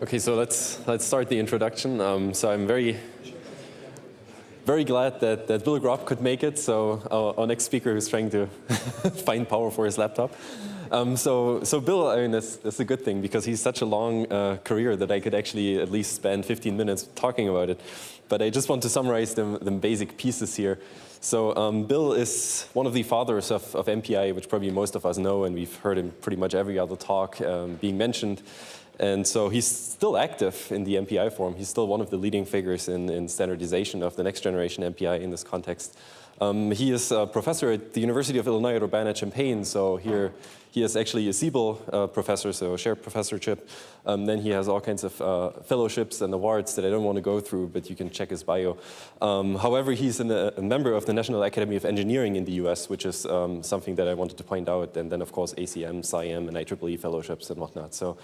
Okay, so let's start the introduction. So I'm very glad that Bill Gropp could make it. So our next speaker who's trying to find power for his laptop. So Bill, I mean, that's a good thing because he's such a long career that I could actually at least spend 15 minutes talking about it. But I just want to summarize the basic pieces here. So Bill is one of the fathers of MPI, which probably most of us know, and we've heard him pretty much every other talk being mentioned. And so he's still active in the MPI forum. He's still one of the leading figures in standardization of the next generation MPI in this context. He is a professor at the University of Illinois at Urbana-Champaig. So here he is actually a Siebel professor, so a shared professorship. Then he has all kinds of fellowships and awards that I don't want to go through, but you can check his bio. However, he's a member of the National Academy of Engineering in the US, which is something that I wanted to point out. And then, of course, ACM, SciM, and IEEE fellowships and whatnot. So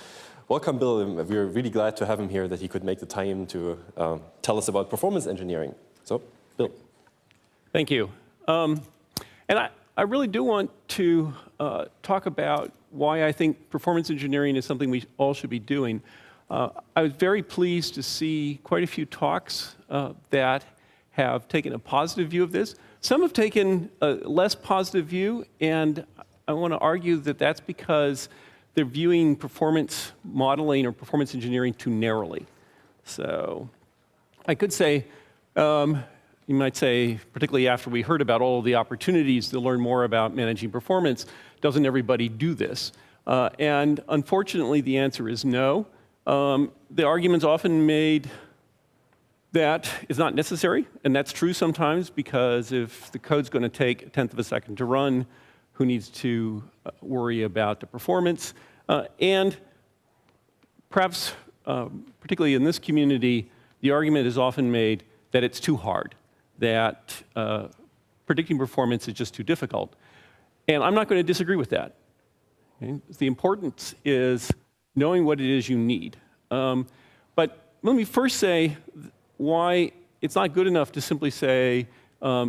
welcome, Bill. We're really glad to have him here, that he could make the time to tell us about performance engineering. So, Bill. Thank you. And I really do want to talk about why I think performance engineering is something we all should be doing. I was very pleased to see quite a few talks that have taken a positive view of this. Some have taken a less positive view, and I want to argue that that's because they're viewing performance modeling or performance engineering too narrowly. So I could say, you might say, particularly after we heard about all of the opportunities to learn more about managing performance, doesn't everybody do this? And unfortunately, the answer is no. The argument's often made that it's not necessary, and that's true sometimes, because if the code's going to take 1/10 of a second to run, who needs to worry about the performance? And perhaps, particularly in this community, the argument is often made that it's too hard, that predicting performance is just too difficult. And I'm not going to disagree with that. Okay? The importance is knowing what it is you need. But let me first say why it's not good enough to simply say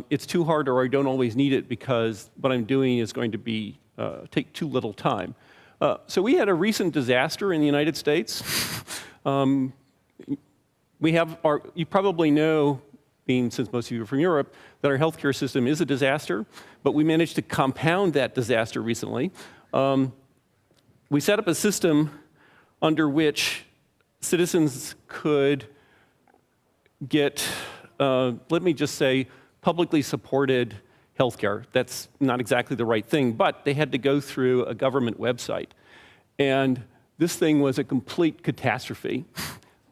it's too hard or I don't always need it because what I'm doing is going to be take too little time. So we had a recent disaster in the United States. You probably know, since most of you are from Europe, that our healthcare system is a disaster, but we managed to compound that disaster recently. We set up a system under which citizens could get, let me just say, publicly supported healthcare. That's not exactly the right thing, but they had to go through a government website. And this thing was a complete catastrophe.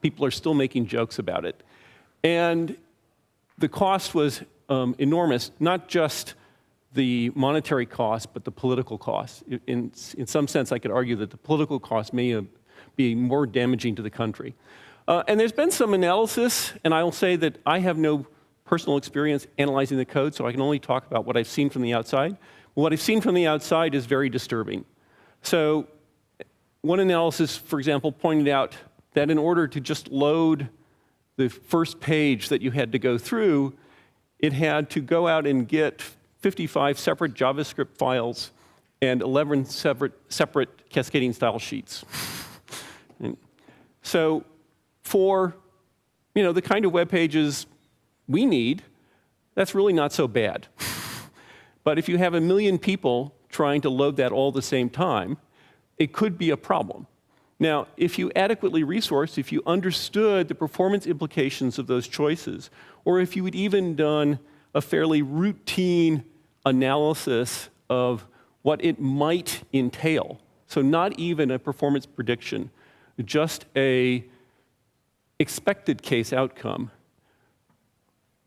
People are still making jokes about it. And the cost was enormous, not just the monetary cost, but the political cost. In some sense, I could argue that the political cost may be more damaging to the country. And there's been some analysis, and I will say that I have no personal experience analyzing the code, so I can only talk about what I've seen from the outside. What I've seen from the outside is very disturbing. So one analysis, for example, pointed out that in order to just load the first page that you had to go through, it had to go out and get 55 separate JavaScript files and 11 separate cascading style sheets. So for the kind of web pages we need, that's really not so bad. But if you have 1 million people trying to load that all at the same time, it could be a problem. Now, if you adequately resourced, if you understood the performance implications of those choices, or if you had even done a fairly routine analysis of what it might entail, so not even a performance prediction, just a expected case outcome,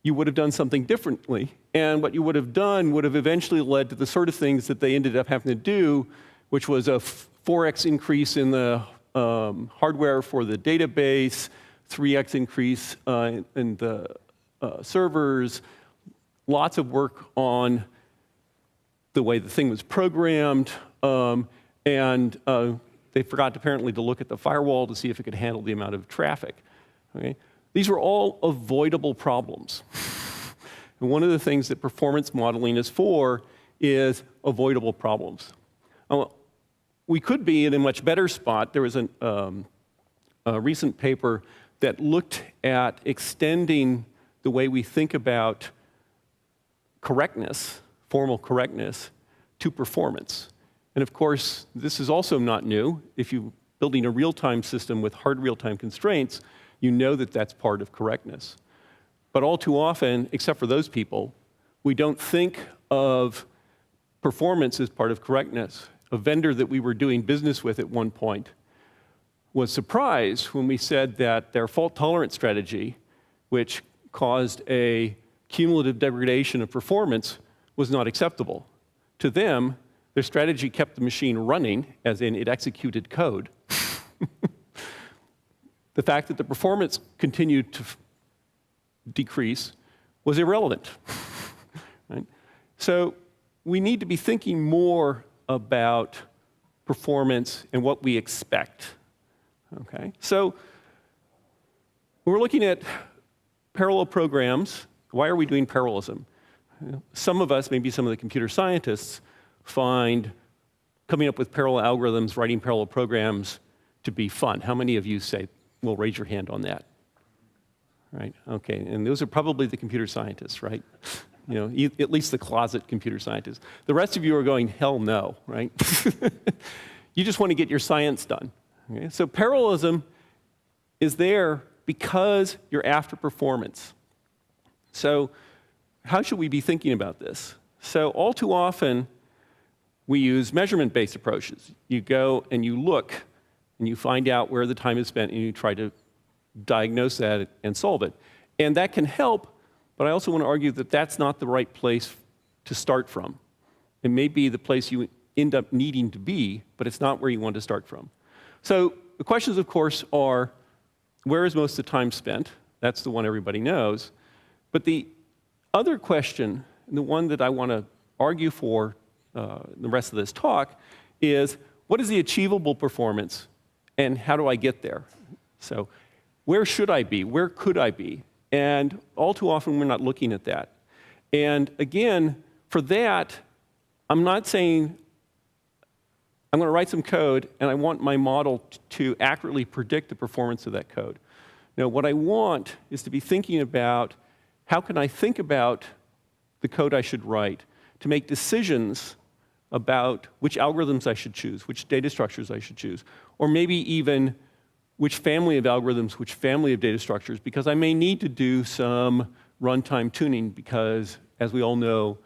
you would have done something differently. And what you would have done would have eventually led to the sort of things that they ended up having to do, which was a 4x increase in the hardware for the database, 3x increase in the servers, lots of work on the way the thing was programmed, and they forgot apparently to look at the firewall to see if it could handle the amount of traffic. Okay? These were all avoidable problems. And one of the things that performance modeling is for is avoidable problems. We could be in a much better spot. There was a recent paper that looked at extending the way we think about correctness, formal correctness, to performance. And of course, this is also not new. If you're building a real-time system with hard real-time constraints, you know that that's part of correctness. But all too often, except for those people, we don't think of performance as part of correctness. A vendor that we were doing business with at one point was surprised when we said that their fault-tolerant strategy, which caused a cumulative degradation of performance, was not acceptable. To them, their strategy kept the machine running, as in it executed code. The fact that the performance continued to decrease was irrelevant. Right? So we need to be thinking more about performance and what we expect. Okay? So we're looking at parallel programs. Why are we doing parallelism? Some of us, maybe some of the computer scientists, find coming up with parallel algorithms, writing parallel programs to be fun. How many of you say, well, raise your hand on that? Right? Okay, and those are probably the computer scientists, right? You know, at least the closet computer scientists. The rest of you are going, hell no, right? You just want to get your science done. Okay? So parallelism is there because you're after performance. So how should we be thinking about this? So all too often, we use measurement-based approaches. You go and you look, and you find out where the time is spent, and you try to diagnose that and solve it. And that can help, but I also want to argue that that's not the right place to start from. It may be the place you end up needing to be, but it's not where you want to start from. So the questions, of course, are, where is most of the time spent? That's the one everybody knows. But the other question, and the one that I want to argue for the rest of this talk, is what is the achievable performance, and how do I get there? So where should I be? Where could I be? And all too often, we're not looking at that. And again, for that, I'm not saying I'm going to write some code, and I want my model to accurately predict the performance of that code. No, what I want is to be thinking about how can I think about the code I should write to make decisions about which algorithms I should choose, which data structures I should choose, or maybe even which family of algorithms, which family of data structures, because I may need to do some runtime tuning because, as we all know,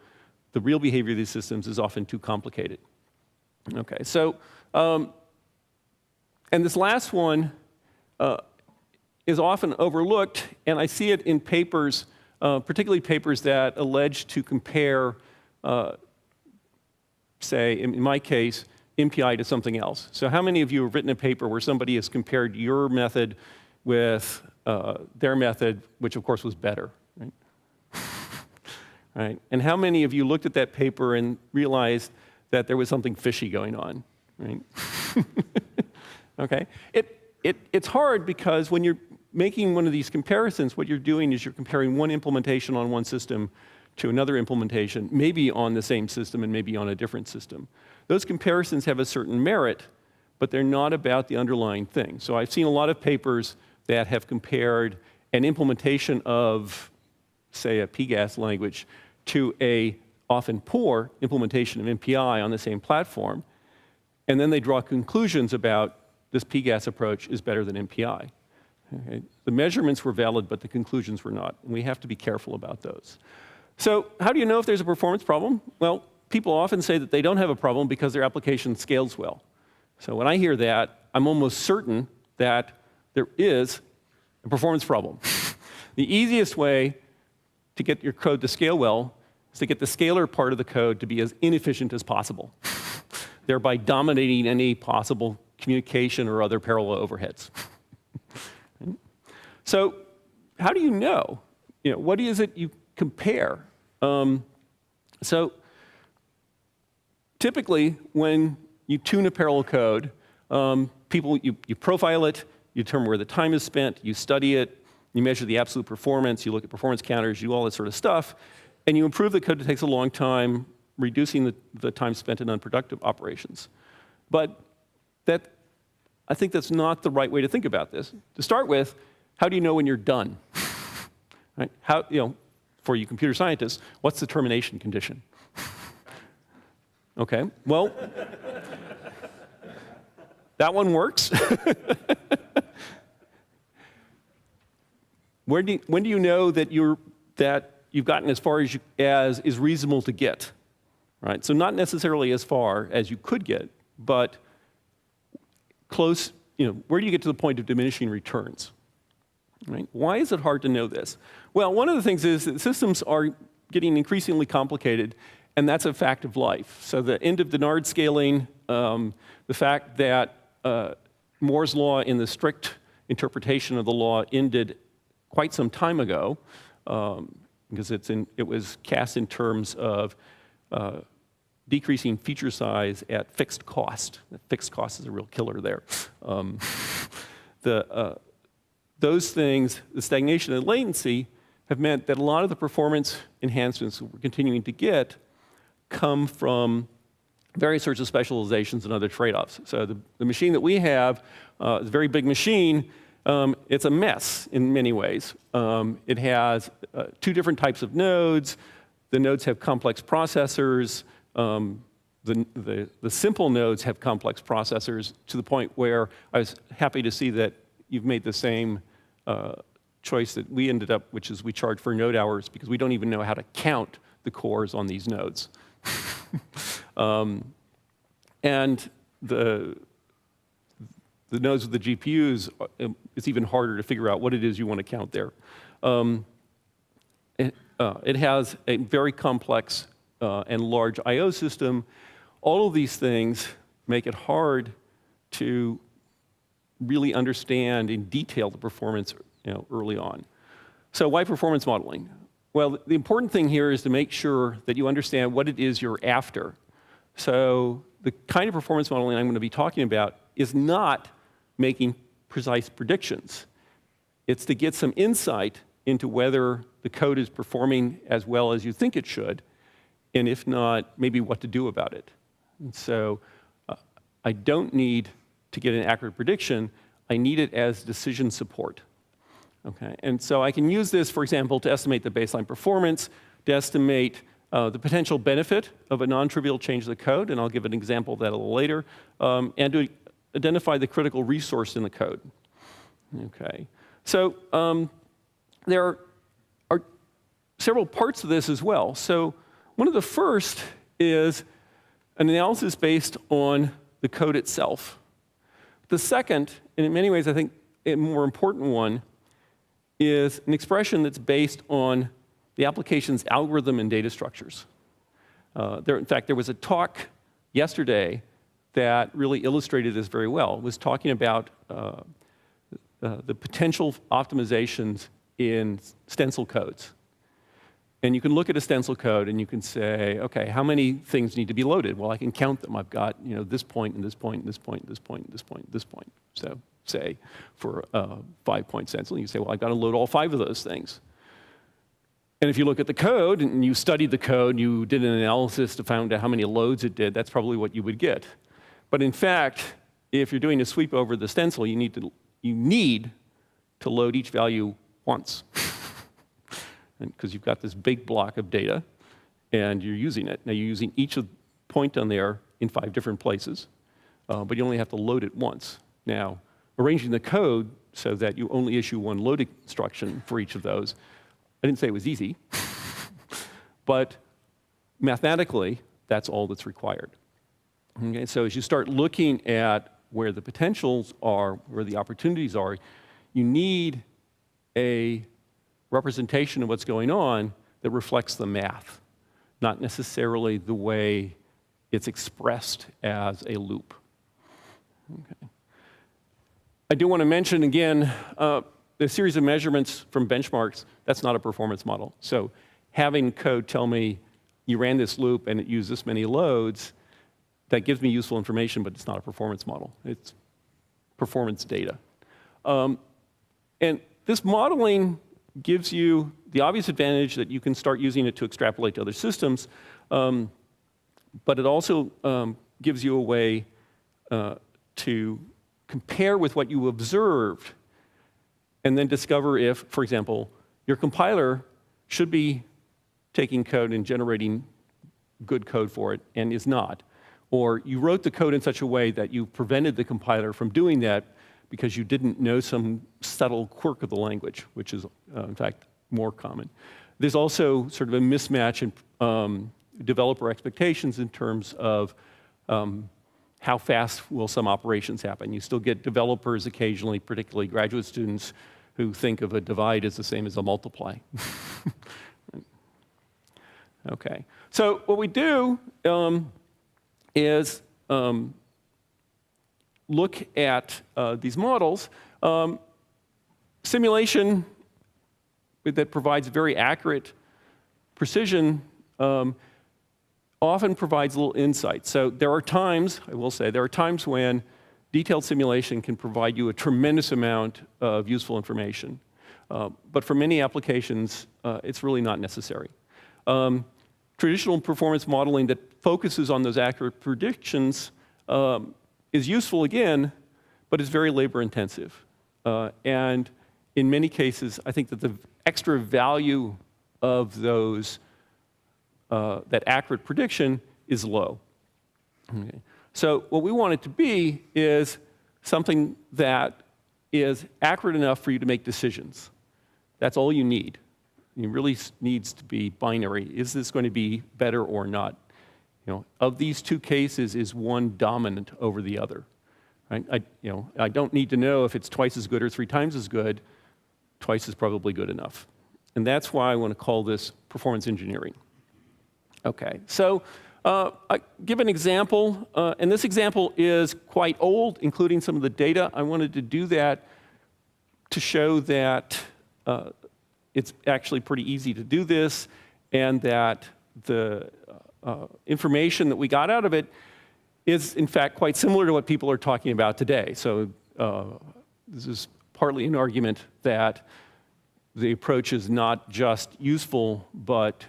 the real behavior of these systems is often too complicated. Okay, so, and this last one is often overlooked, and I see it in papers, particularly papers that allege to compare, say, in my case, MPI to something else. So how many of you have written a paper where somebody has compared your method with their method, which of course was better, right? Right? And how many of you looked at that paper and realized that there was something fishy going on, right? Okay? It's hard because when you're making one of these comparisons, what you're doing is you're comparing one implementation on one system to another implementation, maybe on the same system and maybe on a different system. Those comparisons have a certain merit, but they're not about the underlying thing. So I've seen a lot of papers that have compared an implementation of, say, a PGAS language to a often poor implementation of MPI on the same platform, and then they draw conclusions about this PGAS approach is better than MPI. Okay? The measurements were valid, but the conclusions were not, and we have to be careful about those. So how do you know if there's a performance problem? Well, people often say that they don't have a problem because their application scales well. So when I hear that, I'm almost certain that there is a performance problem. The easiest way to get your code to scale well is to get the scalar part of the code to be as inefficient as possible, thereby dominating any possible communication or other parallel overheads. So how do you know? What is it you compare? So typically, when you tune a parallel code, you profile it, you determine where the time is spent, you study it, you measure the absolute performance, you look at performance counters, you do all that sort of stuff, and you improve the code that takes a long time, reducing the time spent in unproductive operations. But that I think that's not the right way to think about this. To start with, how do you know when you're done? Right? How, for you computer scientists, what's the termination condition? Okay, well, that one works. When do you know that you've gotten as far as is reasonable to get? Right? So not necessarily as far as you could get, but close. Where do you get to the point of diminishing returns? Right? Why is it hard to know this? Well, one of the things is that systems are getting increasingly complicated, and that's a fact of life. So the end of Dennard scaling, the fact that Moore's law in the strict interpretation of the law ended quite some time ago, because it was cast in terms of decreasing feature size at fixed cost. Fixed cost is a real killer there. Those things, the stagnation and latency, have meant that a lot of the performance enhancements we're continuing to get come from various sorts of specializations and other trade-offs. So the machine that we have is a very big machine. It's a mess in many ways. It has 2 different types of nodes. The nodes have complex processors. The simple nodes have complex processors to the point where I was happy to see that you've made the same choice that we ended up, which is we charge for node hours because we don't even know how to count the cores on these nodes. And the nodes with the GPUs, it's even harder to figure out what it is you want to count there. It has a very complex and large I/O system. All of these things make it hard to really understand in detail the performance early on. So why performance modeling? Well, the important thing here is to make sure that you understand what it is you're after. So the kind of performance modeling I'm going to be talking about is not making precise predictions. It's to get some insight into whether the code is performing as well as you think it should, and if not, maybe what to do about it. And so I don't need to get an accurate prediction. I need it as decision support. Okay? And so I can use this, for example, to estimate the baseline performance, to estimate the potential benefit of a non-trivial change to the code, and I'll give an example of that a little later, and to identify the critical resource in the code. Okay. So there are several parts of this as well. So one of the first is an analysis based on the code itself. The second, and in many ways I think a more important one, is an expression that's based on the application's algorithm and data structures. In fact, there was a talk yesterday that really illustrated this very well. It was talking about the potential optimizations in stencil codes. And you can look at a stencil code and you can say, okay, how many things need to be loaded? Well, I can count them. I've got this point and this point and this point and this point and this point and this point. So say for a 5-point stencil, you say, well, I've got to load all 5 of those things. And if you look at the code and you studied the code, you did an analysis to find out how many loads it did, that's probably what you would get. But in fact, if you're doing a sweep over the stencil, you need to load each value once. Because you've got this big block of data, and you're using it. Now, you're using each point on there in 5 different places, but you only have to load it once. Now, arranging the code so that you only issue one load instruction for each of those, I didn't say it was easy, but mathematically, that's all that's required. Okay, so as you start looking at where the potentials are, where the opportunities are, you need a representation of what's going on that reflects the math, not necessarily the way it's expressed as a loop. Okay. I do want to mention again, the series of measurements from benchmarks, that's not a performance model. So having code tell me you ran this loop and it used this many loads, that gives me useful information, but it's not a performance model. It's performance data. And this modeling gives you the obvious advantage that you can start using it to extrapolate to other systems, but it also gives you a way to compare with what you observed and then discover if, for example, your compiler should be taking code and generating good code for it and is not. Or you wrote the code in such a way that you prevented the compiler from doing that because you didn't know some subtle quirk of the language, which is, in fact, more common. There's also sort of a mismatch in developer expectations in terms of how fast will some operations happen. You still get developers occasionally, particularly graduate students, who think of a divide as the same as a multiply. Okay, so what we do is look at these models. Simulation that provides very accurate precision often provides a little insight. So there are times, I will say, there are times when detailed simulation can provide you a tremendous amount of useful information. But for many applications, it's really not necessary. Traditional performance modeling that focuses on those accurate predictions is useful again, but is very labor intensive. And in many cases, I think that the extra value of those, that accurate prediction is low. Okay. So what we want it to be is something that is accurate enough for you to make decisions. That's all you need. It really needs to be binary. Is this going to be better or not? You know, of these two cases, is one dominant over the other? Right? I don't need to know if it's twice as good or 3 times as good. Twice is probably good enough. And that's why I want to call this performance engineering. Okay, so I give an example, and this example is quite old, including some of the data. I wanted to do that to show that it's actually pretty easy to do this, and that the information that we got out of it is, in fact, quite similar to what people are talking about today. So this is partly an argument that the approach is not just useful, but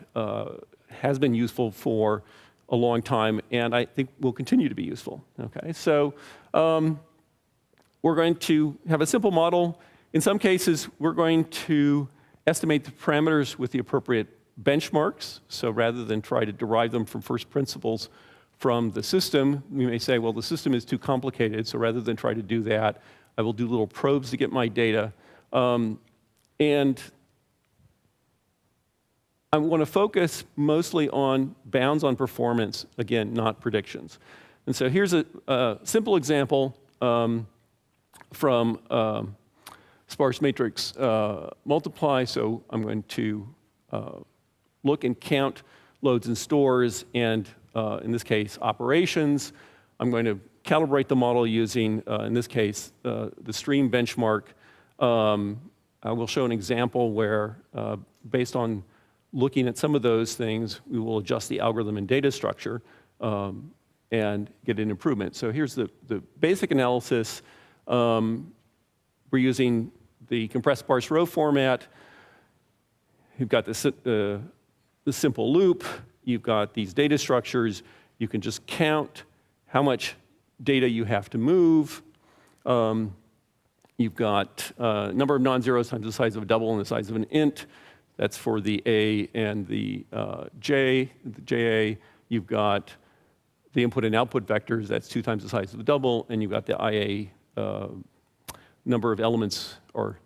has been useful for a long time, and I think will continue to be useful. Okay, so we're going to have a simple model. In some cases, we're going to estimate the parameters with the appropriate benchmarks. So rather than try to derive them from first principles from the system, we may say, well, the system is too complicated, so rather than try to do that, I will do little probes to get my data. And I want to focus mostly on bounds on performance, again, not predictions. And so here's a simple example from sparse matrix multiply. So I'm going to look and count loads and stores, and in this case, operations. I'm going to calibrate the model using, in this case, the stream benchmark. I will show an example where, based on looking at some of those things, we will adjust the algorithm and data structure and get an improvement. So here's the basic analysis. We're using the compressed sparse row format. You've got the simple loop. You've got these data structures. You can just count how much data you have to move. You've got a number of non-zeros times the size of a double and the size of an int. That's for the A and the J, the JA. You've got the input and output vectors. That's 2 times the size of the double. And you've got the IA number of elements or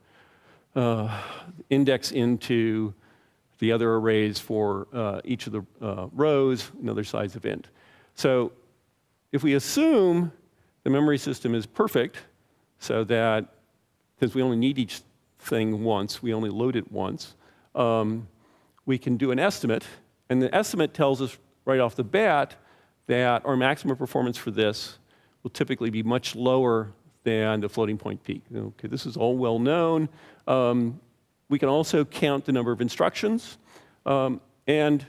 index into the other arrays for each of the rows, another size of int. So if we assume the memory system is perfect, so that, because we only need each thing once, we only load it once, we can do an estimate, and the estimate tells us right off the bat that our maximum performance for this will typically be much lower than the floating point peak. Okay, this is all well known. We can also count the number of instructions, and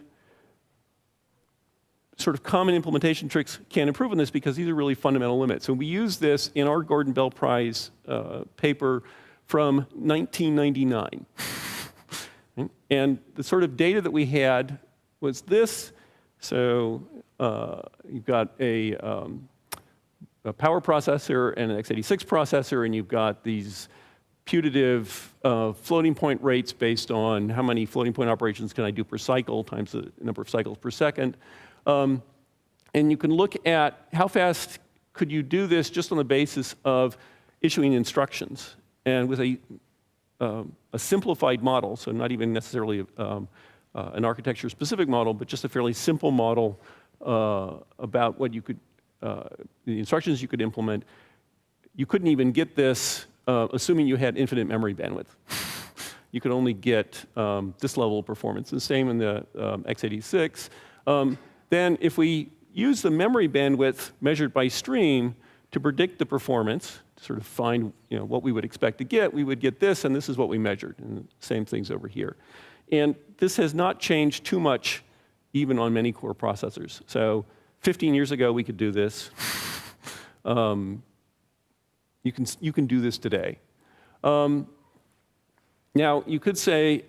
sort of common implementation tricks can improve on this because these are really fundamental limits. So we use this in our Gordon Bell Prize paper from 1999. And the sort of data that we had was this. So you've got a a power processor and an x86 processor, and you've got these putative floating point rates based on how many floating point operations can I do per cycle times the number of cycles per second. And you can look at how fast could you do this just on the basis of issuing instructions. And with a simplified model, so not even necessarily an architecture-specific model, but just a fairly simple model about what you could, the instructions you could implement, you couldn't even get this assuming you had infinite memory bandwidth. You could only get this level of performance. And same in the x86. Then if we use the memory bandwidth measured by stream to predict the performance, to sort of find what we would expect to get, we would get this, and this is what we measured. And same things over here. And this has not changed too much even on many core processors. So 15 years ago, we could do this. You can do this today. Now, you could say,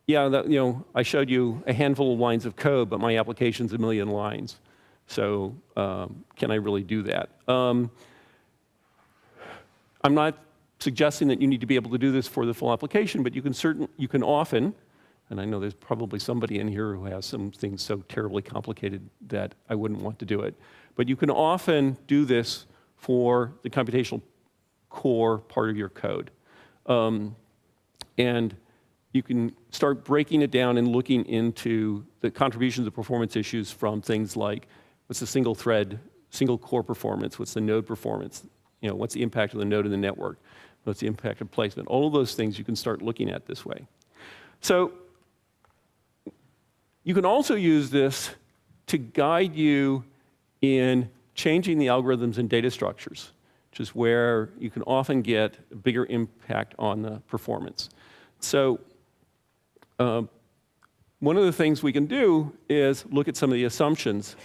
yeah, I showed you a handful of lines of code, but my application's 1 million lines. So can I really do that? I'm not suggesting that you need to be able to do this for the full application, but you can often, and I know there's probably somebody in here who has some things so terribly complicated that I wouldn't want to do it, but you can often do this for the computational core part of your code. And you can start breaking it down and looking into the contributions of performance issues from things like, what's the single thread, single core performance, what's the node performance, what's the impact of the node in the network, what's the impact of placement. All of those things you can start looking at this way. So you can also use this to guide you in changing the algorithms and data structures, which is where you can often get a bigger impact on the performance. So one of the things we can do is look at some of the assumptions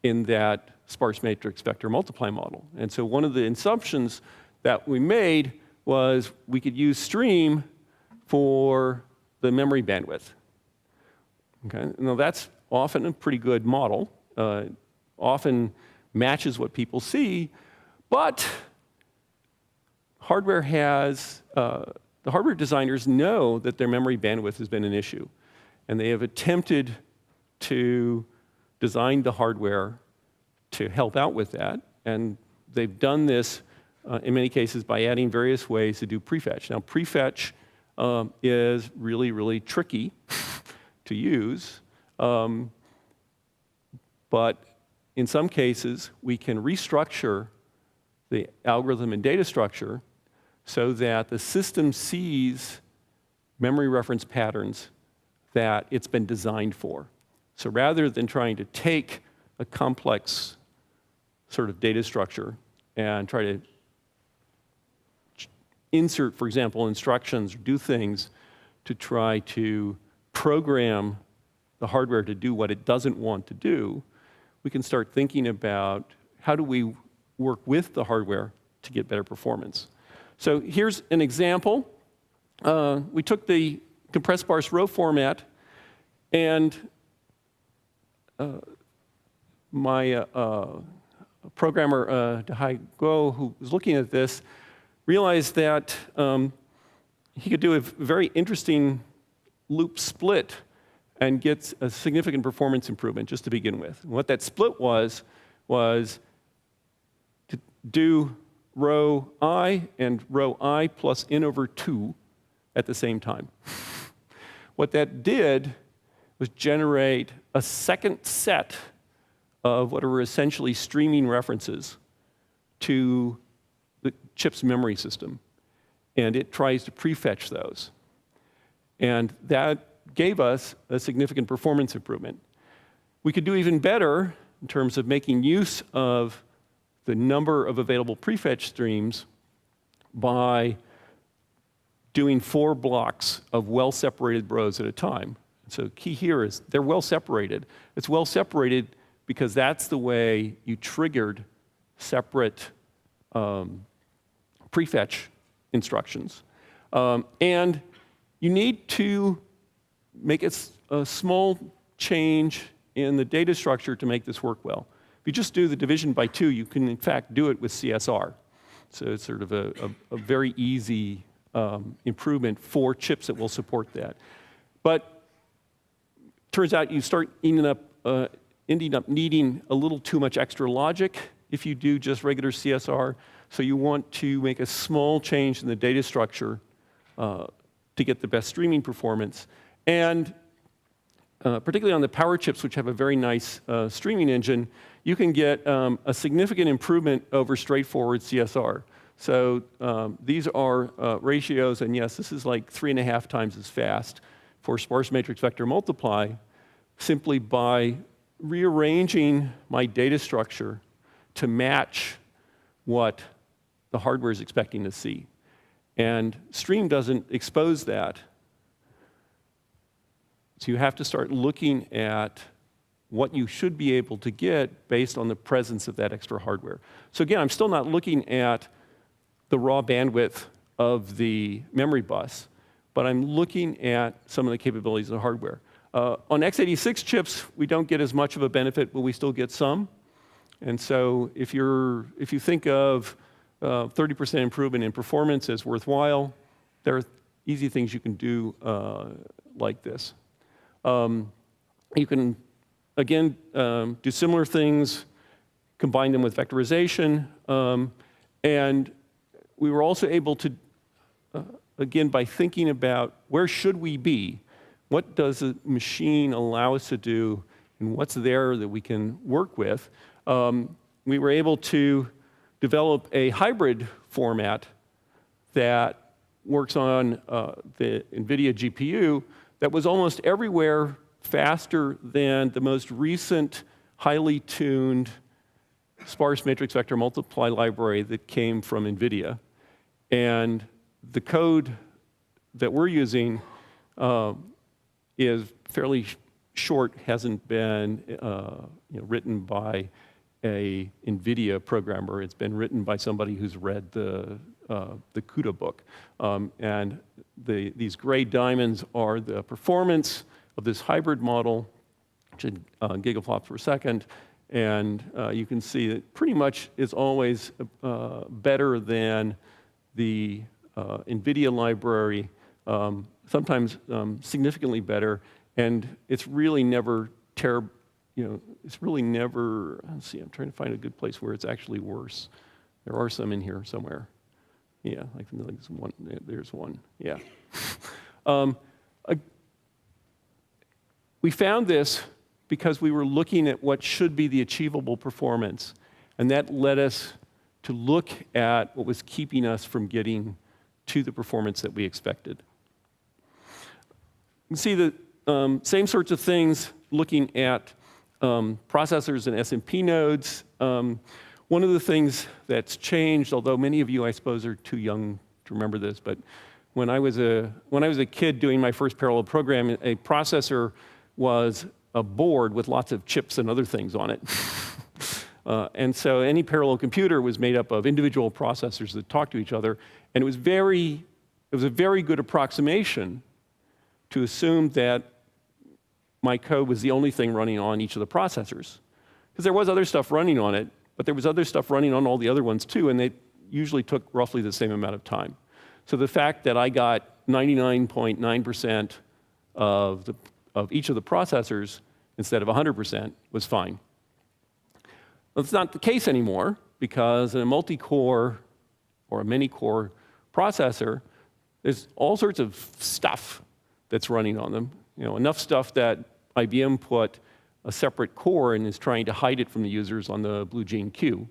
in that sparse matrix vector multiply model. And so one of the assumptions that we made was we could use stream for the memory bandwidth. Okay, now that's often a pretty good model, often matches what people see, but the hardware designers know that their memory bandwidth has been an issue, and they have attempted to design the hardware to help out with that, and they've done this in many cases by adding various ways to do prefetch. Now, prefetch is really, really tricky to use, but in some cases, we can restructure the algorithm and data structure so that the system sees memory reference patterns that it's been designed for. So rather than trying to take a complex sort of data structure and try to insert, for example, instructions, do things to try to program the hardware to do what it doesn't want to do, we can start thinking about how do we work with the hardware to get better performance. So here's an example. We took the compressed sparse row format, and my programmer, Dahai Guo, who was looking at this, realized that he could do a very interesting loop split and get a significant performance improvement just to begin with. And what that split was to do row I and row I plus n over 2 at the same time. What that did was generate a second set of what are essentially streaming references to the chip's memory system. And it tries to prefetch those. And that gave us a significant performance improvement. We could do even better in terms of making use of the number of available prefetch streams by doing 4 blocks of well-separated rows at a time. So key here is they're well-separated. It's well-separated because that's the way you triggered separate prefetch instructions. And you need to make a small change in the data structure to make this work well. If you just do the division by 2, you can in fact do it with CSR. So it's sort of a very easy improvement for chips that will support that. But turns out you start ending up needing a little too much extra logic if you do just regular CSR. So you want to make a small change in the data structure to get the best streaming performance. And particularly on the power chips, which have a very nice streaming engine, you can get a significant improvement over straightforward CSR. So these are ratios, and yes, this is like 3.5 times as fast for sparse matrix vector multiply, simply by rearranging my data structure to match what the hardware is expecting to see. And Stream doesn't expose that. So you have to start looking at what you should be able to get based on the presence of that extra hardware. So again, I'm still not looking at the raw bandwidth of the memory bus, but I'm looking at some of the capabilities of the hardware. On x86 chips, we don't get as much of a benefit, but we still get some. And so if you think of 30% improvement in performance as worthwhile, there are easy things you can do like this. You can, again, do similar things, combine them with vectorization, and we were also able to, again, by thinking about where should we be, what does a machine allow us to do, and what's there that we can work with, we were able to develop a hybrid format that works on the NVIDIA GPU that was almost everywhere faster than the most recent highly tuned sparse matrix vector multiply library that came from NVIDIA. And the code that we're using is fairly short, hasn't been written by a NVIDIA programmer. It's been written by somebody who's read the CUDA book. And these gray diamonds are the performance of this hybrid model, which is gigaflops per second. And you can see that pretty much is always better than the NVIDIA library, sometimes significantly better. And it's really never terrible. It's really never, let's see, I'm trying to find a good place where it's actually worse. There are some in here somewhere. Yeah, like one, there's one, yeah. We found this because we were looking at what should be the achievable performance, and that led us to look at what was keeping us from getting to the performance that we expected. You can see the same sorts of things looking at processors and SMP nodes. One of the things that's changed, although many of you, I suppose, are too young to remember this, but when I was a kid doing my first parallel program, a processor was a board with lots of chips and other things on it. And so any parallel computer was made up of individual processors that talked to each other, and it was a very good approximation to assume that my code was the only thing running on each of the processors. Because there was other stuff running on it, but there was other stuff running on all the other ones too, and they usually took roughly the same amount of time. So the fact that I got 99.9% of each of the processors instead of 100% was fine. Well, that's not the case anymore, because in a multi-core or a many-core processor, there's all sorts of stuff that's running on them. Enough stuff that IBM put a separate core and is trying to hide it from the users on the Blue Gene Q.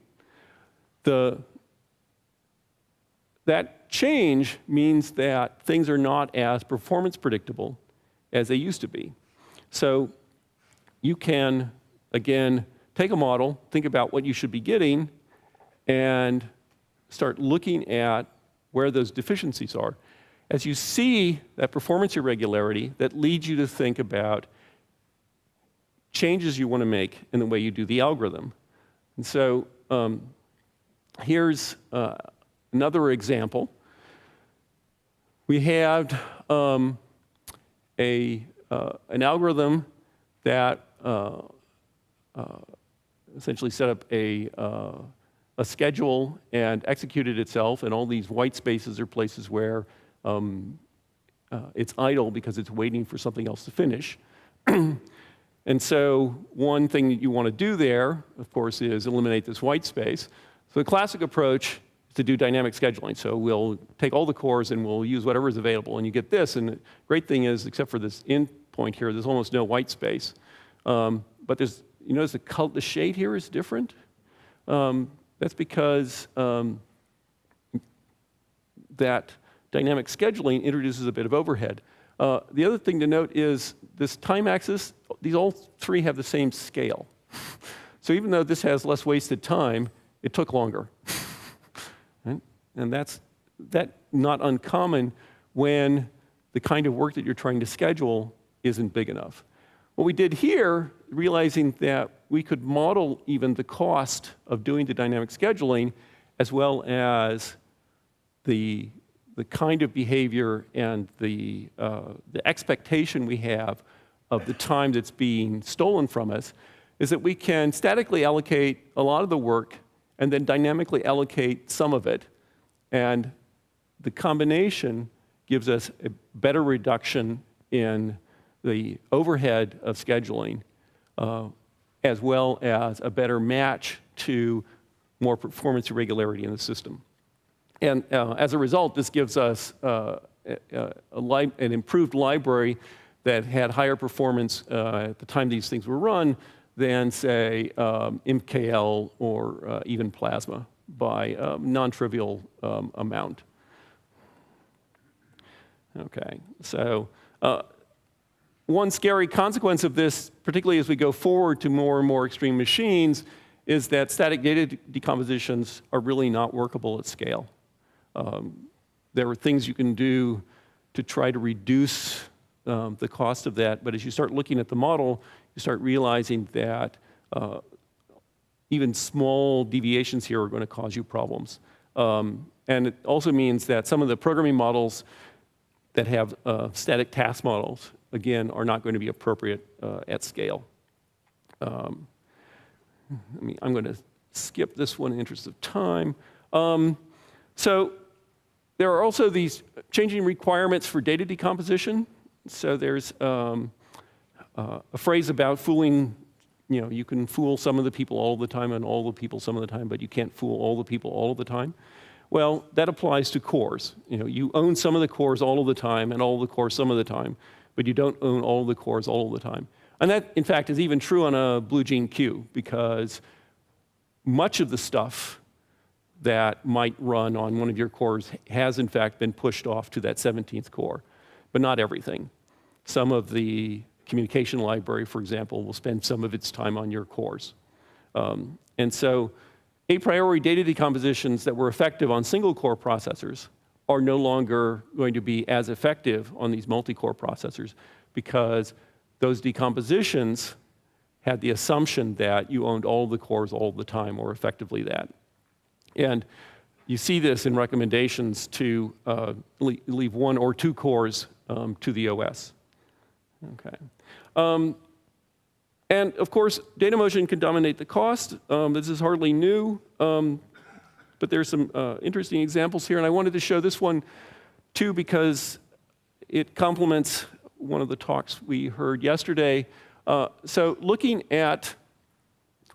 That change means that things are not as performance predictable as they used to be. So you can, again, take a model, think about what you should be getting, and start looking at where those deficiencies are. As you see that performance irregularity, that leads you to think about changes you want to make in the way you do the algorithm. And so here's another example. We have an algorithm that essentially set up a schedule and execute it itself, and all these white spaces are places where it's idle because it's waiting for something else to finish. And so one thing that you want to do there, of course, is eliminate this white space. So the classic approach is to do dynamic scheduling. So we'll take all the cores and we'll use whatever is available, and you get this. And the great thing is, except for this end point here, there's almost no white space. But there's, you notice the shade here is different. That's because that dynamic scheduling introduces a bit of overhead. The other thing to note is this time axis, these all three have the same scale. So even though this has less wasted time, it took longer. Right? And that's not uncommon when the kind of work that you're trying to schedule isn't big enough. What we did here, realizing that we could model even the cost of doing the dynamic scheduling, as well as the kind of behavior and the expectation we have of the time that's being stolen from us, is that we can statically allocate a lot of the work and then dynamically allocate some of it. And the combination gives us a better reduction in the overhead of scheduling, as well as a better match to more performance irregularity in the system. And as a result, this gives us an improved library that had higher performance at the time these things were run than, say, MKL or even Plasma by a non-trivial amount. Okay, so one scary consequence of this, particularly as we go forward to more and more extreme machines, is that static data decompositions are really not workable at scale. There are things you can do to try to reduce the cost of that, but as you start looking at the model, you start realizing that even small deviations here are going to cause you problems. And it also means that some of the programming models that have static task models, again, are not going to be appropriate at scale. I'm going to skip this one in the interest of time. So there are also these changing requirements for data decomposition. So there's a phrase about fooling, you can fool some of the people all the time and all the people some of the time, but you can't fool all the people all of the time. Well, that applies to cores. You own some of the cores all of the time and all of the cores some of the time, but you don't own all of the cores all of the time. And that, in fact, is even true on a blue gene queue, because much of the stuff that might run on one of your cores has, in fact, been pushed off to that 17th core, but not everything. Some of the communication library, for example, will spend some of its time on your cores. And so a priori data decompositions that were effective on single-core processors are no longer going to be as effective on these multi-core processors, because those decompositions had the assumption that you owned all the cores all the time, or effectively that. And you see this in recommendations to leave 1 or 2 cores to the OS. Okay. And of course, data motion can dominate the cost. This is hardly new, but there's some interesting examples here. And I wanted to show this one too, because it complements one of the talks we heard yesterday. So looking at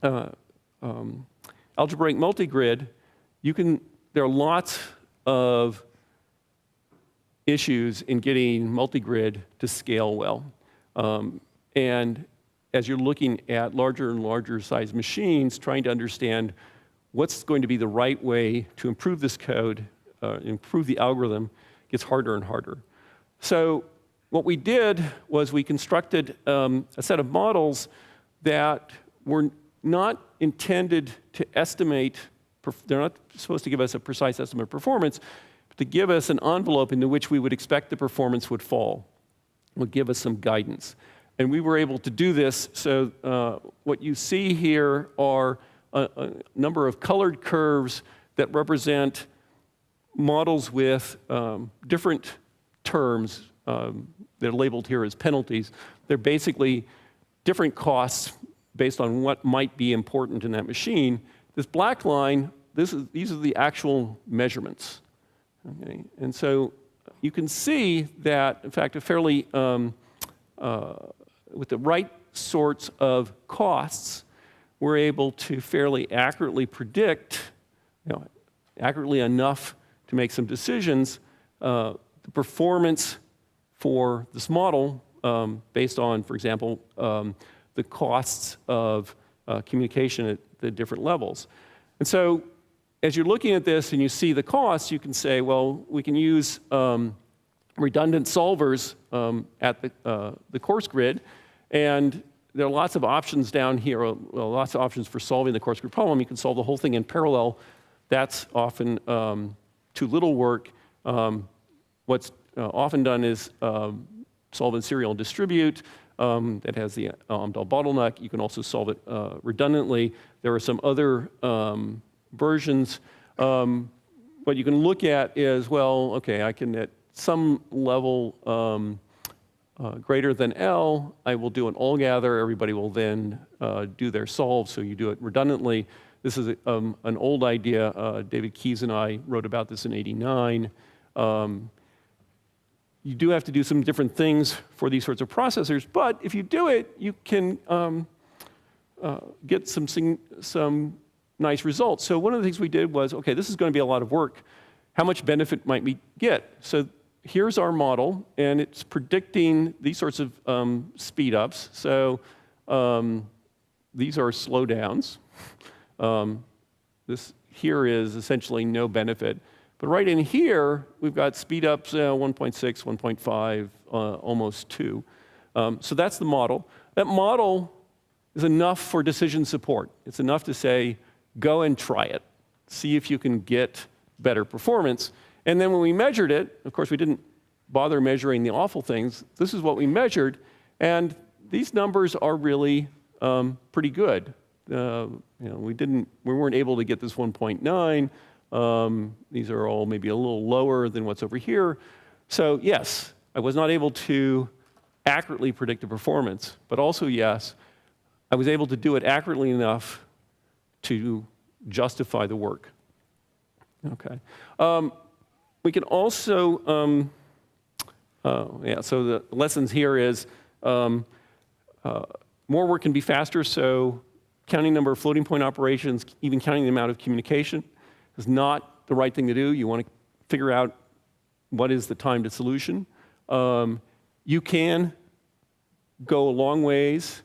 algebraic multigrid, there are lots of issues in getting multigrid to scale well. And as you're looking at larger and larger size machines, trying to understand what's going to be the right way to improve this code, improve the algorithm, gets harder and harder. So what we did was we constructed a set of models that were not intended to estimate, they're not supposed to give us a precise estimate of performance, but to give us an envelope into which we would expect the performance would fall, would give us some guidance. And we were able to do this. So what you see here are a number of colored curves that represent models with different terms. They're labeled here as penalties. They're basically different costs based on what might be important in that machine. This black line, these are the actual measurements. Okay? And so you can see that, in fact, a fairly, with the right sorts of costs, we're able to fairly accurately predict, accurately enough to make some decisions, the performance for this model based on, for example, the costs of communication at the different levels. And so as you're looking at this and you see the costs, you can say, well, we can use redundant solvers at the course grid, and there are lots of options down here, lots of options for solving the course grid problem. You can solve the whole thing in parallel. That's often too little work. What's often done is solve in serial and distribute. That has the Amdahl bottleneck. You can also solve it redundantly. There are some other versions. What you can look at is, well, okay, I can at some level greater than L, I will do an all gather. Everybody will then do their solve, so you do it redundantly. This is an old idea. David Keyes and I wrote about this in '89. You do have to do some different things for these sorts of processors, but if you do it, you can get some nice results. So one of the things we did was, okay, this is going to be a lot of work. How much benefit might we get? So here's our model, and it's predicting these sorts of speed ups. So these are slowdowns. This here is essentially no benefit. But right in here, we've got speed ups 1.6, 1.5, almost 2. So that's the model. That model is enough for decision support. It's enough to say, go and try it. See if you can get better performance. And then when we measured it, of course, we didn't bother measuring the awful things. This is what we measured. And these numbers are really pretty good. We weren't able to get this 1.9. These are all maybe a little lower than what's over here. So yes, I was not able to accurately predict the performance, but also yes, I was able to do it accurately enough to justify the work. Okay. We can also, so the lessons here is more work can be faster, so counting number of floating point operations, even counting the amount of communication is not the right thing to do. You want to figure out what is the time to solution. You can go a long ways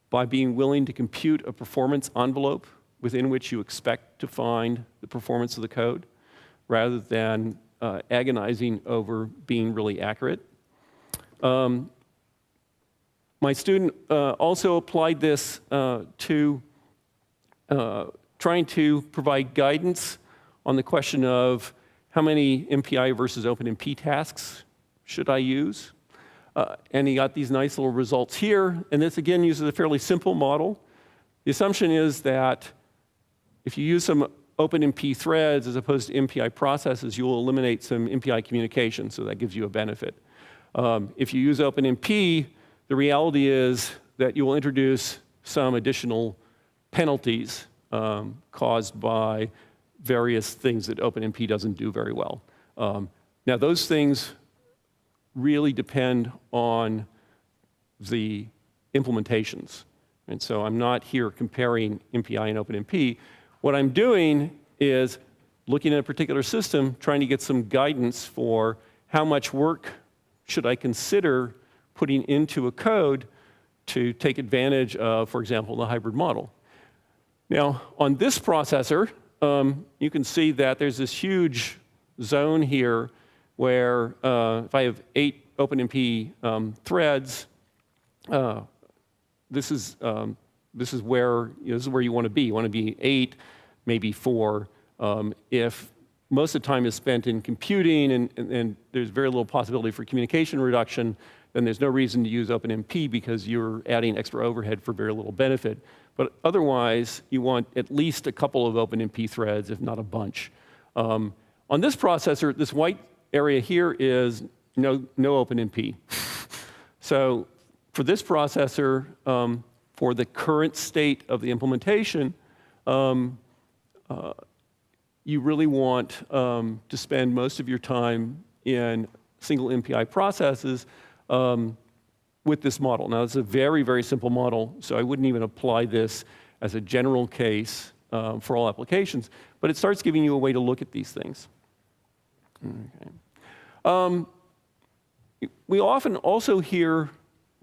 by being willing to compute a performance envelope within which you expect to find the performance of the code, rather than agonizing over being really accurate. My student also applied this to trying to provide guidance on the question of how many MPI versus OpenMP tasks should I use. And he got these nice little results here. And this, again, uses a fairly simple model. The assumption is that if you use some OpenMP threads as opposed to MPI processes, you will eliminate some MPI communication, so that gives you a benefit. If you use OpenMP, the reality is that you will introduce some additional penalties caused by various things that OpenMP doesn't do very well. Now, those things really depend on the implementations. And so I'm not here comparing MPI and OpenMP. What I'm doing is looking at a particular system, trying to get some guidance for how much work should I consider putting into a code to take advantage of, for example, the hybrid model. Now, on this processor, you can see that there's this huge zone here where if I have 8 OpenMP threads, this is where you want to be. You want to be 8, maybe 4. If most of the time is spent in computing and there's very little possibility for communication reduction, then there's no reason to use OpenMP because you're adding extra overhead for very little benefit. But otherwise, you want at least a couple of OpenMP threads, if not a bunch. On this processor, this white area here is no OpenMP. So for this processor, for the current state of the implementation, you really want to spend most of your time in single MPI processes with this model. Now, it's a very, very simple model, so I wouldn't even apply this as a general case for all applications, but it starts giving you a way to look at these things. Okay. We often also hear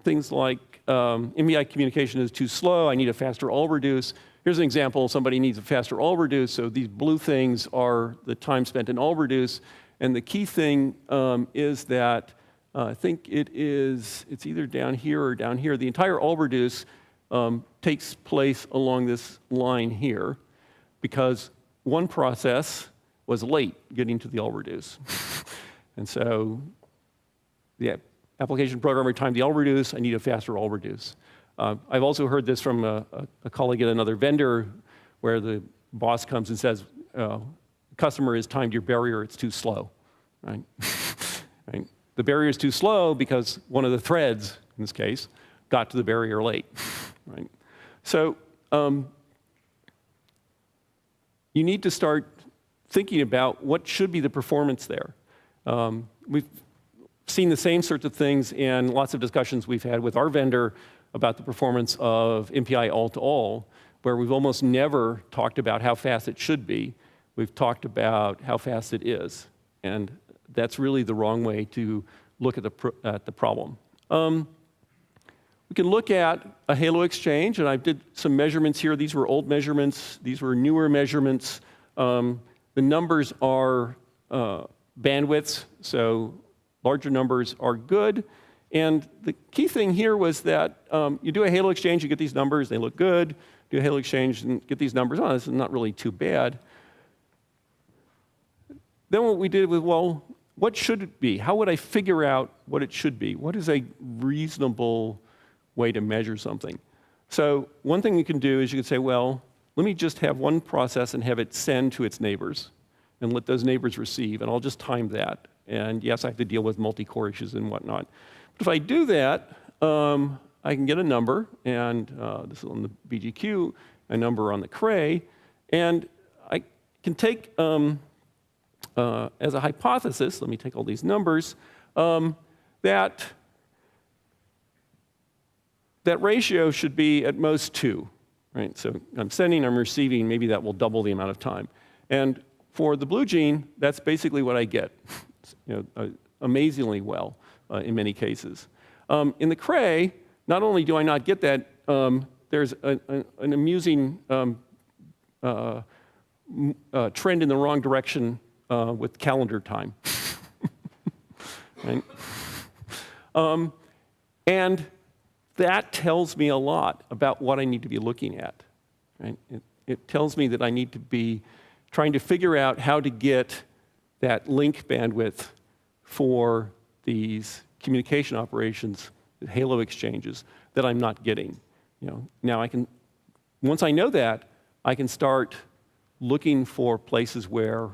things like MPI communication is too slow, I need a faster all reduce. Here's an example, somebody needs a faster all reduce, so these blue things are the time spent in all reduce, and the key thing is that I think it's either down here or down here. The entire all reduce takes place along this line here because one process was late getting to the all reduce. And so the application programmer timed the all reduce, I need a faster all reduce. I've also heard this from a colleague at another vendor where the boss comes and says, customer has timed your barrier, it's too slow, right? Right? The barrier is too slow because one of the threads, in this case, got to the barrier late, right? So you need to start thinking about what should be the performance there. We've seen the same sorts of things in lots of discussions we've had with our vendor about the performance of MPI all-to-all, where we've almost never talked about how fast it should be. We've talked about how fast it is. And that's really the wrong way to look at the problem. We can look at a halo exchange, and I did some measurements here. These were old measurements. These were newer measurements. The numbers are bandwidths, so larger numbers are good. And the key thing here was that you do a halo exchange, you get these numbers, they look good. Do a halo exchange and get these numbers, oh, this is not really too bad. Then what we did was, well, what should it be? How would I figure out what it should be? What is a reasonable way to measure something? So one thing you can do is you can say, well, let me just have one process and have it send to its neighbors and let those neighbors receive, and I'll just time that. And yes, I have to deal with multi-core issues and whatnot. But if I do that, I can get a number, and this is on the BGQ, a number on the Cray, and I can take, as a hypothesis, let me take all these numbers, that ratio should be at most 2, right? So I'm sending, I'm receiving, maybe that will double the amount of time. And for the blue gene, that's basically what I get, amazingly well in many cases. In the Cray, not only do I not get that, there's an amusing trend in the wrong direction with calendar time. Right? And that tells me a lot about what I need to be looking at. Right? It tells me that I need to be trying to figure out how to get that link bandwidth for these communication operations, the halo exchanges, that I'm not getting. Now I can, once I know that, I can start looking for places where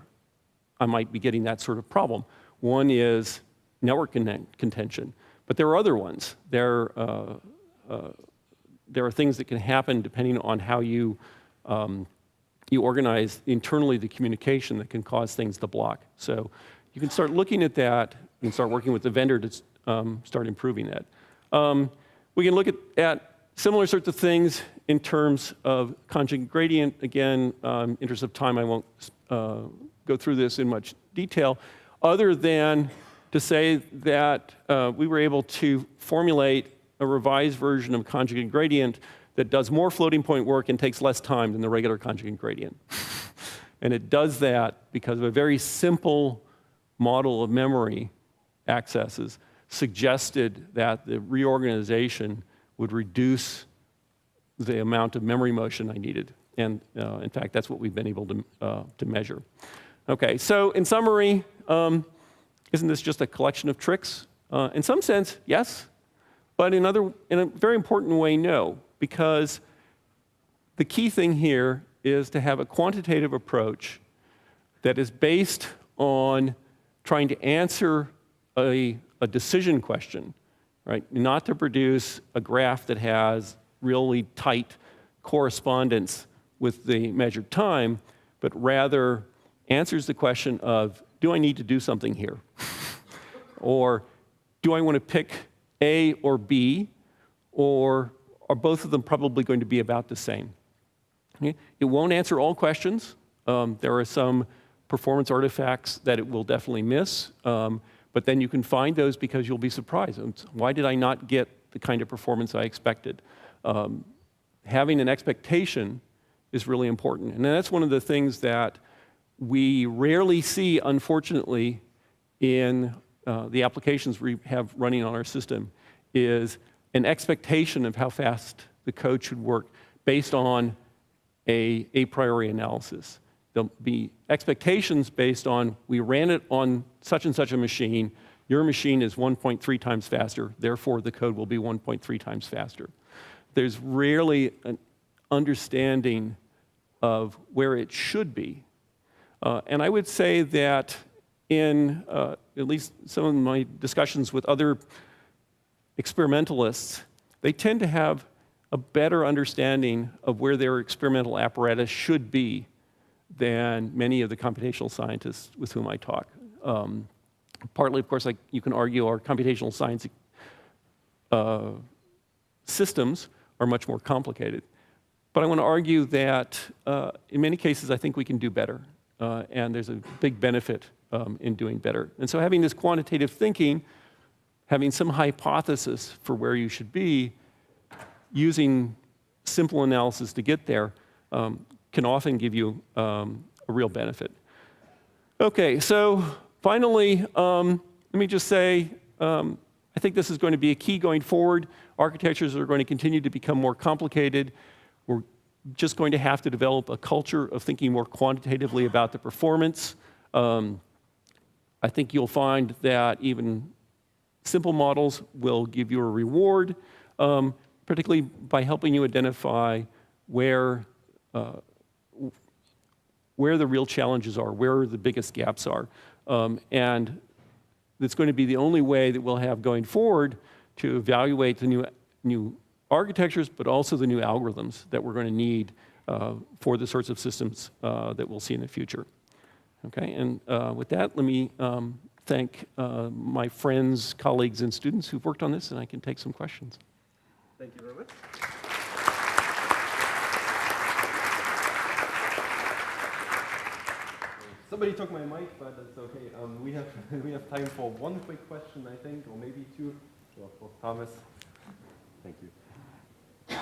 I might be getting that sort of problem. One is network contention, but there are other ones. There are things that can happen depending on how you organize internally the communication that can cause things to block. So you can start looking at that and start working with the vendor to start improving that. We can look at similar sorts of things in terms of conjugate gradient. Again, interest of time, I won't go through this in much detail, other than to say that we were able to formulate a revised version of conjugate gradient that does more floating point work and takes less time than the regular conjugate gradient. And it does that because of a very simple model of memory accesses suggested that the reorganization would reduce the amount of memory motion I needed. And in fact, that's what we've been able to measure. Okay, so in summary, isn't this just a collection of tricks? In some sense, yes, but in a very important way, no, because the key thing here is to have a quantitative approach that is based on trying to answer a decision question, right? Not to produce a graph that has really tight correspondence with the measured time, but rather answers the question of, do I need to do something here? Or do I want to pick A or B, or are both of them probably going to be about the same? Okay? It won't answer all questions. There are some performance artifacts that it will definitely miss, but then you can find those because you'll be surprised. Why did I not get the kind of performance I expected? Having an expectation is really important. And that's one of the things that we rarely see, unfortunately, in the applications we have running on our system, is an expectation of how fast the code should work based on a priori analysis. There'll be expectations based on, we ran it on such and such a machine, your machine is 1.3 times faster, therefore the code will be 1.3 times faster. There's rarely an understanding of where it should be. And I would say that in at least some of my discussions with other experimentalists, they tend to have a better understanding of where their experimental apparatus should be than many of the computational scientists with whom I talk. Partly, of course, like you can argue our computational science systems are much more complicated. But I want to argue that in many cases, I think we can do better. And there's a big benefit in doing better. And so having this quantitative thinking, having some hypothesis for where you should be, using simple analysis to get there, can often give you a real benefit. Okay, so finally, let me just say, I think this is going to be a key going forward. Architectures are going to continue to become more complicated. We're just going to have to develop a culture of thinking more quantitatively about the performance. I think you'll find that even simple models will give you a reward, particularly by helping you identify where the real challenges are, where the biggest gaps are. And it's going to be the only way that we'll have going forward to evaluate the new architectures, but also the new algorithms that we're going to need for the sorts of systems that we'll see in the future. Okay, and with that, let me thank my friends, colleagues, and students who've worked on this, and I can take some questions. Thank you very much. Somebody took my mic, but that's okay. We have time for one quick question, I think, or maybe two. Well, for Thomas. Thank you. This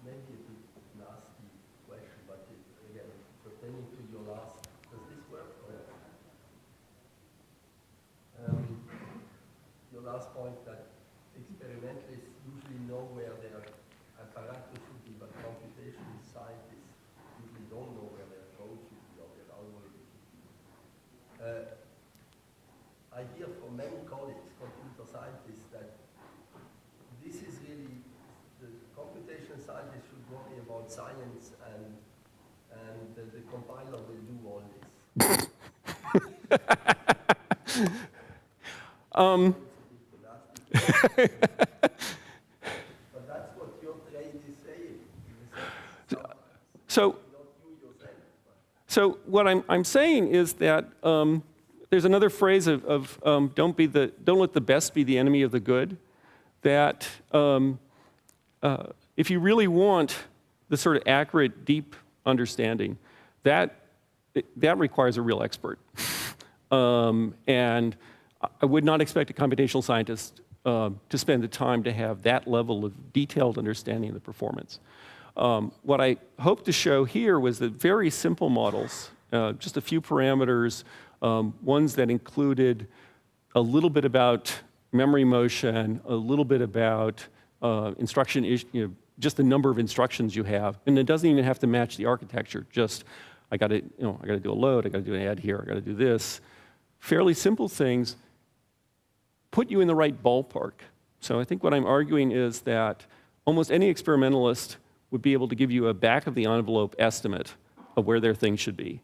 may be a bit nasty question, but again, pertaining to your last, does this work? Your last point that experimentalists usually know where their apparatus should be, but computation scientists usually don't know where their code should be or their algorithm should be. I hear from many colleagues, computer scientists, that this is really, the computation scientists should worry about science and the compiler will do all this. But that's what your trade is saying. So what I'm saying is that there's another phrase of don't let the best be the enemy of the good. That if you really want the sort of accurate, deep understanding, that requires a real expert. And I would not expect a computational scientist to spend the time to have that level of detailed understanding of the performance. What I hope to show here was that very simple models, just a few parameters, ones that included a little bit about memory motion, a little bit about instruction, just the number of instructions you have, and it doesn't even have to match the architecture. Just I got to do a load, I got to do an add here, I got to do this. Fairly simple things put you in the right ballpark. So I think what I'm arguing is that almost any experimentalist would be able to give you a back-of-the-envelope estimate of where their thing should be.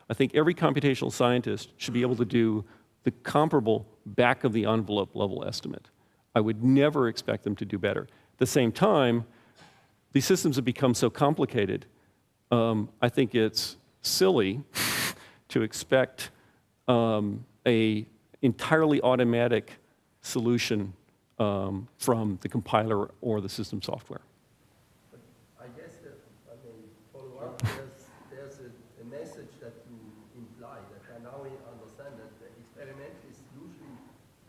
I think every computational scientist should be able to do the comparable back-of-the-envelope level estimate. I would never expect them to do better. At the same time, these systems have become so complicated, I think it's silly to expect a entirely automatic solution from the compiler or the system software. I guess that, I mean, follow up, there's a message that you imply that I now understand that the experimentalists usually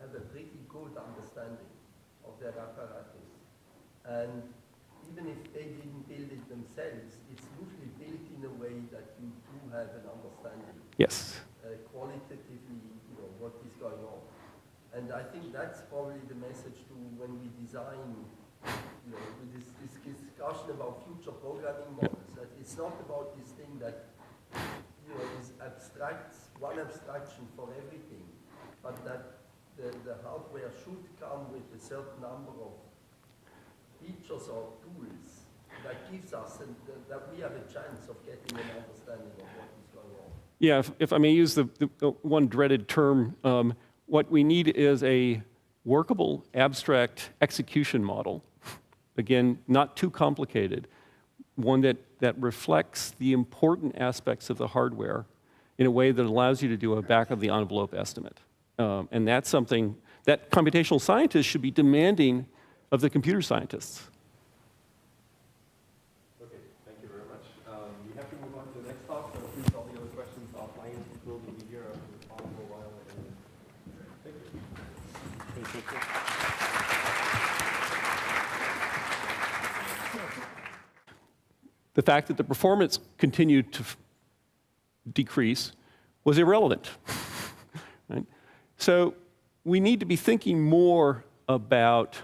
have a pretty good understanding of their apparatus. And even if they didn't build it themselves, it's usually built in a way that you do have an understanding. Yes. Qualitatively, what is going on. And I think that's probably the message to when we design, with this discussion about future programming models, that it's not about this thing that, is one abstraction for everything, but that the hardware should come with a certain number of features or tools that gives us, and that we have a chance of getting an understanding of what is going on. Yeah, if I may use the one dreaded term, what we need is a workable, abstract execution model. Again, not too complicated. One that reflects the important aspects of the hardware in a way that allows you to do a back-of-the-envelope estimate. And that's something that computational scientists should be demanding of the computer scientists. Okay, thank you very much. We have to move on to the next talk, so please, all the other questions offline will be here for a while. Thank you. The fact that the performance continued to decrease was irrelevant. Right? So we need to be thinking more about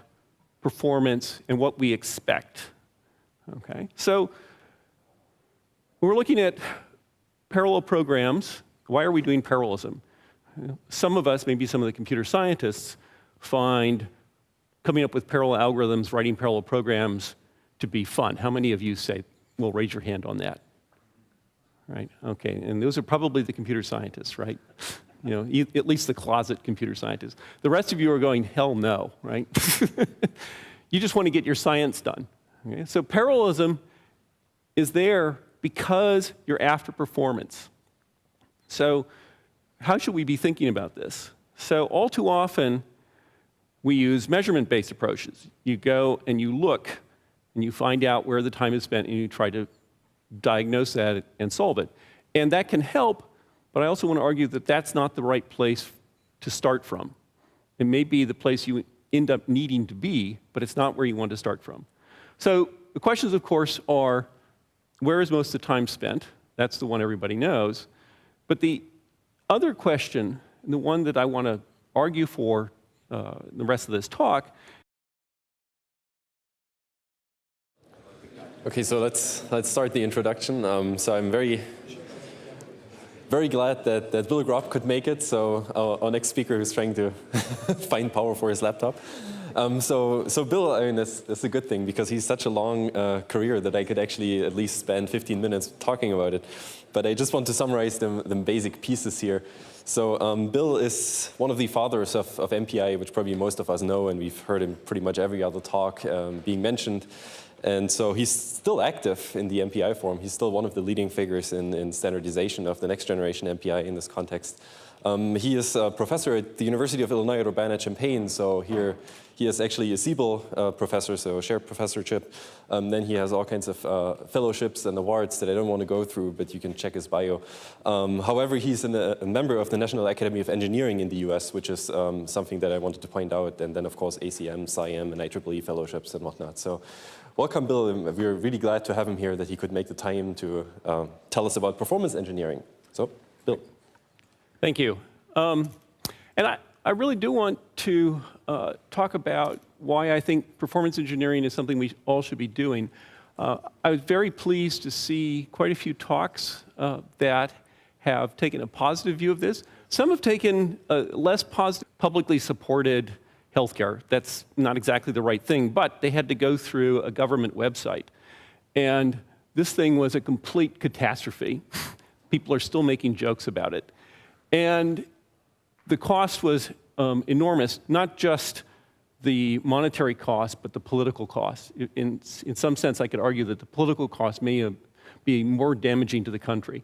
performance and what we expect. Okay? So we're looking at parallel programs. Why are we doing parallelism? Some of us, maybe some of the computer scientists, find coming up with parallel algorithms, writing parallel programs to be fun. How many of you say, well, raise your hand on that? Right? Okay, and those are probably the computer scientists, right? At least the closet computer scientists. The rest of you are going, hell no, right? You just want to get your science done. Okay? So parallelism is there because you're after performance. So how should we be thinking about this? So all too often, we use measurement-based approaches. You go and you look, and you find out where the time is spent, and you try to diagnose that and solve it. And that can help, but I also want to argue that that's not the right place to start from. It may be the place you end up needing to be, but it's not where you want to start from. So the questions, of course, are, where is most of the time spent? That's the one everybody knows. But the other question, and the one that I want to argue for the rest of this talk. Okay, so let's start the introduction. So I'm very glad that Bill Gropp could make it. So our next speaker who's trying to find power for his laptop. So Bill, I mean, that's a good thing because he's such a long career that I could actually at least spend 15 minutes talking about it. But I just want to summarize the basic pieces here. So Bill is one of the fathers of MPI, which probably most of us know, and we've heard him pretty much every other talk being mentioned. And so he's still active in the MPI forum. He's still one of the leading figures in standardization of the next generation MPI in this context. He is a professor at the University of Illinois at Urbana-Champaig. So here he is actually a Siebel professor, so a shared professorship. Then he has all kinds of fellowships and awards that I don't want to go through, but you can check his bio. However, he's a member of the National Academy of Engineering in the US, which is something that I wanted to point out. And then, of course, ACM, SIM, and IEEE fellowships and whatnot. So welcome, Bill. We're really glad to have him here, that he could make the time to tell us about performance engineering. So, Bill. Thank you. And I really do want to talk about why I think performance engineering is something we all should be doing. I was very pleased to see quite a few talks that have taken a positive view of this. Some have taken a less positive, publicly supported healthcare. That's not exactly the right thing, but they had to go through a government website. And this thing was a complete catastrophe. People are still making jokes about it. And the cost was enormous, not just the monetary cost, but the political cost. In some sense, I could argue that the political cost may be more damaging to the country.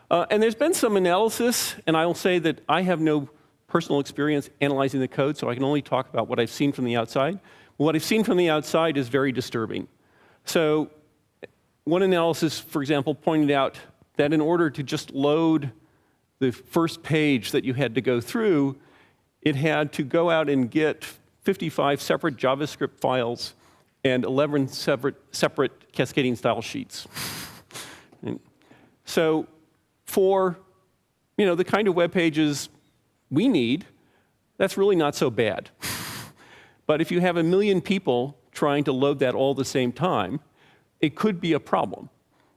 And there's been some analysis, and I will say that I have no personal experience analyzing the code, so I can only talk about what I've seen from the outside. What I've seen from the outside is very disturbing. So one analysis, for example, pointed out that in order to just load the first page that you had to go through, it had to go out and get 55 separate JavaScript files and 11 separate cascading style sheets. So for the kind of web pages we need, that's really not so bad. But if you have 1 million people trying to load that all at the same time, it could be a problem.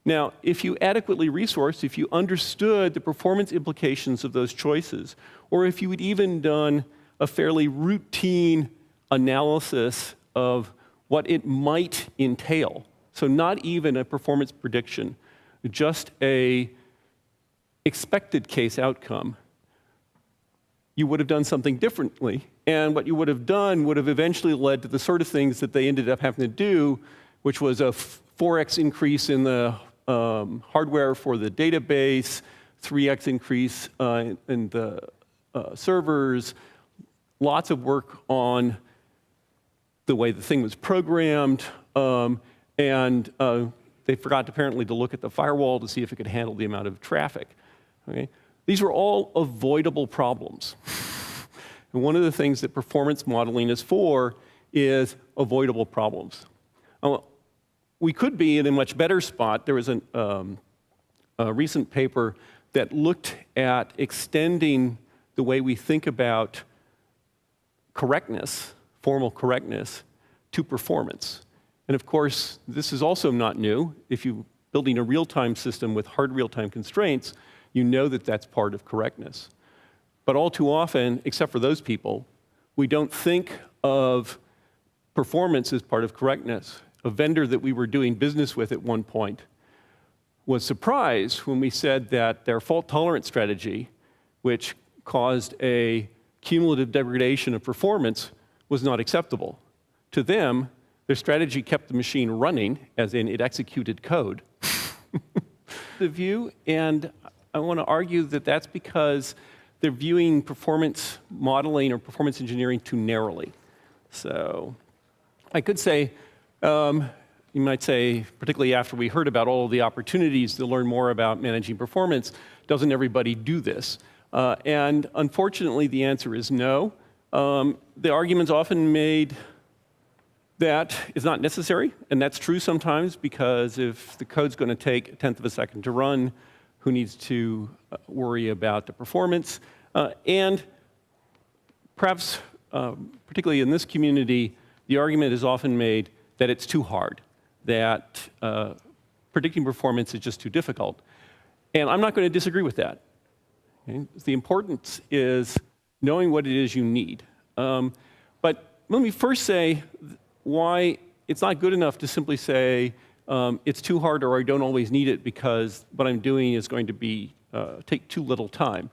Now, if you adequately resourced, if you understood the performance implications of those choices, or if you had even done a fairly routine analysis of what it might entail, so not even a performance prediction, just a expected case outcome, you would have done something differently. And what you would have done would have eventually led to the sort of things that they ended up having to do, which was a 4x increase in the hardware for the database, 3x increase in the servers, lots of work on the way the thing was programmed, and they forgot apparently to look at the firewall to see if it could handle the amount of traffic. Okay? These were all avoidable problems. And one of the things that performance modeling is for is avoidable problems. We could be in a much better spot. There was a recent paper that looked at extending the way we think about correctness, formal correctness, to performance. And of course, this is also not new. If you're building a real-time system with hard real-time constraints, you know that that's part of correctness. But all too often, except for those people, we don't think of performance as part of correctness. A vendor that we were doing business with at one point was surprised when we said that their fault tolerance strategy, which caused a cumulative degradation of performance, was not acceptable. To them, their strategy kept the machine running, as in it executed code. The view, and I want to argue that that's because they're viewing performance modeling or performance engineering too narrowly. So I could say, you might say, particularly after we heard about all of the opportunities to learn more about managing performance, doesn't everybody do this? And unfortunately, the answer is no. The argument's often made that is not necessary, and that's true sometimes, because if the code's going to take 1/10 of a second to run, who needs to worry about the performance? And perhaps, particularly in this community, the argument is often made that it's too hard, that predicting performance is just too difficult. And I'm not going to disagree with that. Okay? The importance is knowing what it is you need. But let me first say why it's not good enough to simply say it's too hard or I don't always need it because what I'm doing is going to be take too little time.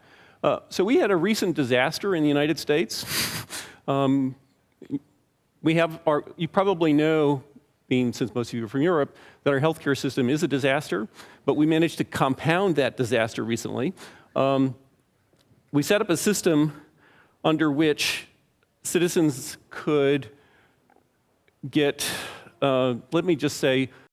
So we had a recent disaster in the United States. You probably know, since most of you are from Europe, that our healthcare system is a disaster, but we managed to compound that disaster recently. We set up a system under which citizens could get, let me just say,